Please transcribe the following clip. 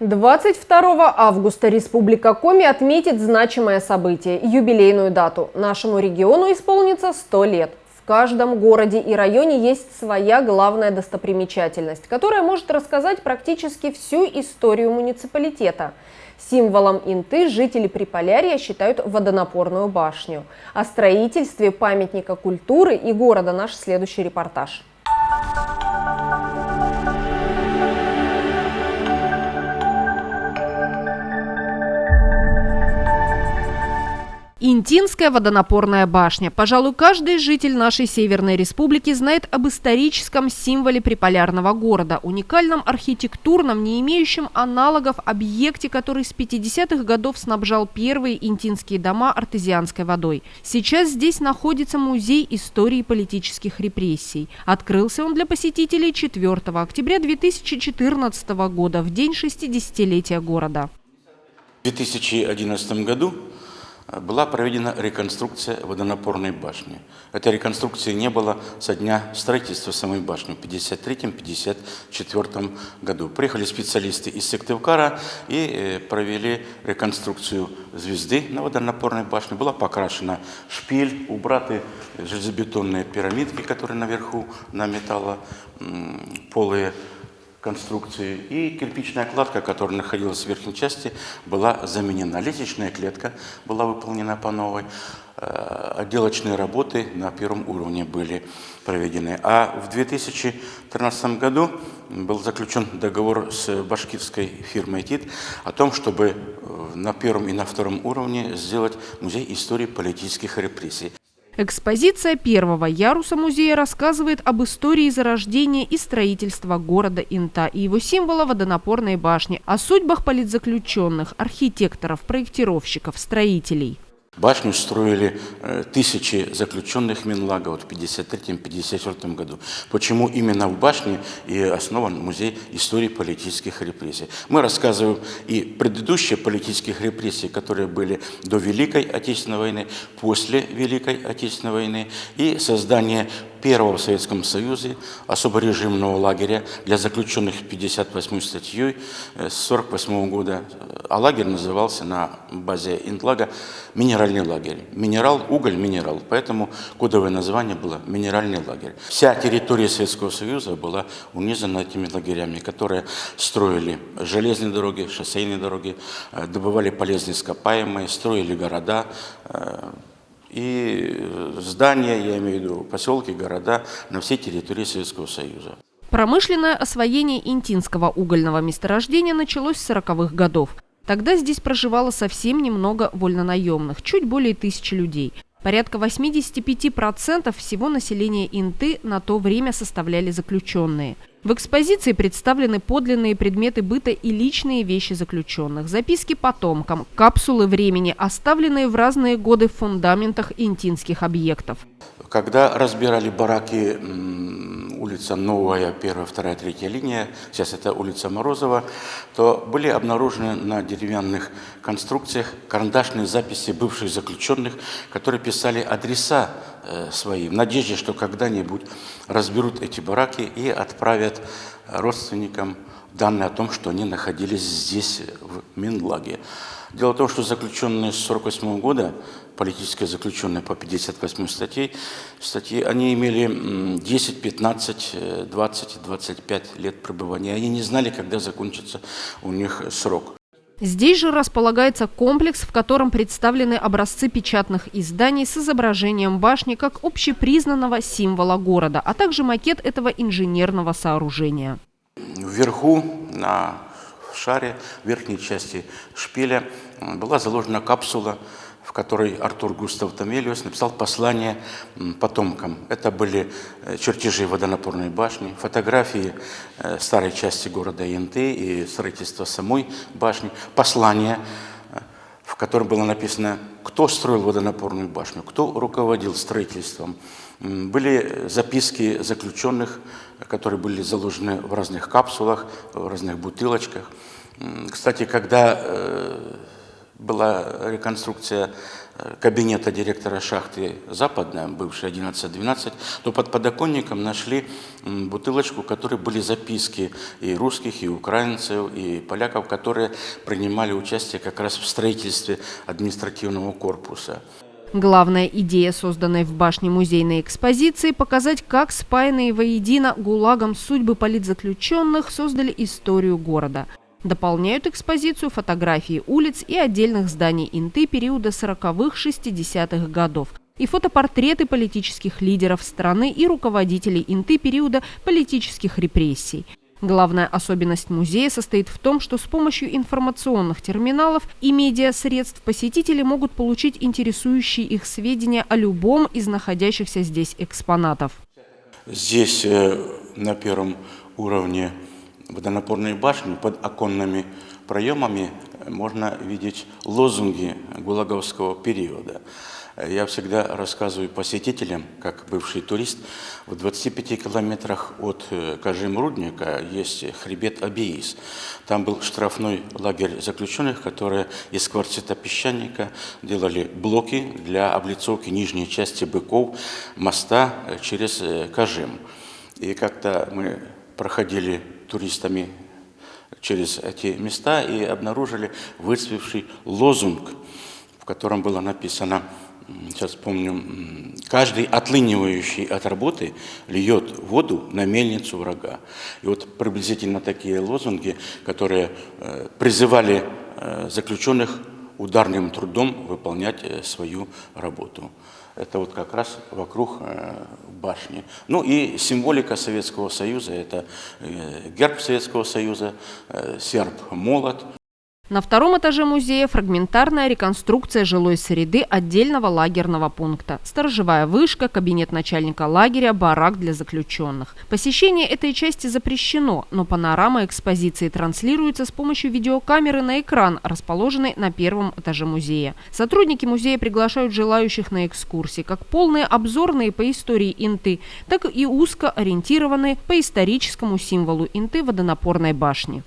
22 августа Республика Коми отметит значимое событие – юбилейную дату. Нашему региону исполнится 100 лет. В каждом городе и районе есть своя главная достопримечательность, которая может рассказать практически всю историю муниципалитета. Символом Инты жители Приполярья считают водонапорную башню. О строительстве памятника культуры и города наш следующий репортаж. Интинская водонапорная башня. Пожалуй, каждый житель нашей Северной Республики знает об историческом символе приполярного города, уникальном архитектурном, не имеющем аналогов объекте, который с 50-х годов снабжал первые интинские дома артезианской водой. Сейчас здесь находится музей истории политических репрессий. Открылся он для посетителей 4 октября 2014 года, в день 60-летия города. В 2011 году была проведена реконструкция водонапорной башни. Этой реконструкции не было со дня строительства самой башни в 1953-1954 году. Приехали специалисты из Сыктывкара и провели реконструкцию звезды на водонапорной башне. Была покрашена шпиль, убраны железобетонные пирамидки, которые наверху на металлополые конструкции, и кирпичная кладка, которая находилась в верхней части, была заменена. Лестничная клетка была выполнена по новой. Отделочные работы на первом уровне были проведены. А в 2013 году был заключен договор с башкирской фирмой ТИТ о том, чтобы на первом и на втором уровне сделать музей истории политических репрессий. Экспозиция первого яруса музея рассказывает об истории зарождения и строительства города Инта и его символа водонапорной башни, о судьбах политзаключенных, архитекторов, проектировщиков, строителей. Башню строили тысячи заключенных Минлага в 1953-1954 году. Почему именно в башне и основан музей истории политических репрессий? Мы рассказываем и предыдущие политические репрессии, которые были до Великой Отечественной войны, после Великой Отечественной войны, и создание первого в Советском Союзе особорежимного лагеря для заключенных 58 статьей с 1948 года. А лагерь назывался на базе Интлага минеральный лагерь. Минерал, уголь, минерал. Поэтому кодовое название было минеральный лагерь. Вся территория Советского Союза была унизана этими лагерями, которые строили железные дороги, шоссейные дороги, добывали полезные ископаемые, строили города. И здания, я имею в виду поселки, города на всей территории Советского Союза. Промышленное освоение интинского угольного месторождения началось с 40-х годов. Тогда здесь проживало совсем немного вольнонаемных, чуть более 1000 людей. Порядка 85% всего населения Инты на то время составляли заключенные. В экспозиции представлены подлинные предметы быта и личные вещи заключенных, записки потомкам, капсулы времени, оставленные в разные годы в фундаментах интинских объектов. Когда разбирали бараки, улица Новая, 1, 2, 3 линия, сейчас это улица Морозова, то были обнаружены на деревянных конструкциях карандашные записи бывших заключенных, которые писали адреса свои, в надежде, что когда-нибудь разберут эти бараки и отправят родственникам данные о том, что они находились здесь, в Минлаге. Дело в том, что заключенные с 1948 года, политические заключенные по 58 статье, они имели 10, 15, 20, 25 лет пребывания. Они не знали, когда закончится у них срок. Здесь же располагается комплекс, в котором представлены образцы печатных изданий с изображением башни как общепризнанного символа города, а также макет этого инженерного сооружения. Вверху, на шаре, в верхней части шпиля была заложена капсула, в которой Артур Густав Томелиус написал послание потомкам. Это были чертежи водонапорной башни, фотографии старой части города Инты и строительства самой башни, послание, в котором было написано, кто строил водонапорную башню, кто руководил строительством. Были записки заключенных, которые были заложены в разных капсулах, в разных бутылочках. Кстати, когда была реконструкция кабинета директора шахты «Западная», бывшая 11-12, то под подоконником нашли бутылочку, в которой были записки и русских, и украинцев, и поляков, которые принимали участие как раз в строительстве административного корпуса. Главная идея, созданной в башне музейной экспозиции, показать, как спаянные воедино ГУЛАГом судьбы политзаключенных создали историю города. Дополняют экспозицию фотографии улиц и отдельных зданий Инты периода 40-х-60-х годов и фотопортреты политических лидеров страны и руководителей Инты периода политических репрессий. Главная особенность музея состоит в том, что с помощью информационных терминалов и медиасредств посетители могут получить интересующие их сведения о любом из находящихся здесь экспонатов. Здесь на первом уровне водонапорной башни под оконными проемами можно видеть лозунги гулаговского периода. Я всегда рассказываю посетителям, как бывший турист, в 25 километрах от Кажем-Рудника есть хребет Абиис. Там был штрафной лагерь заключенных, которые из кварцита песчаника делали блоки для облицовки нижней части быков моста через Кажем. И как-то мы проходили туристами через эти места и обнаружили выцвевший лозунг, в котором было написано, сейчас помню, «Каждый отлынивающий от работы льет воду на мельницу врага». И вот приблизительно такие лозунги, которые призывали заключенных ударным трудом выполнять свою работу. Это вот как раз вокруг башни. Ну и символика Советского Союза, это герб Советского Союза, серп-молот. На втором этаже музея фрагментарная реконструкция жилой среды отдельного лагерного пункта. Сторожевая вышка, кабинет начальника лагеря, барак для заключенных. Посещение этой части запрещено, но панорама экспозиции транслируется с помощью видеокамеры на экран, расположенный на первом этаже музея. Сотрудники музея приглашают желающих на экскурсии, как полные обзорные по истории Инты, так и узко ориентированные по историческому символу Инты водонапорной башни.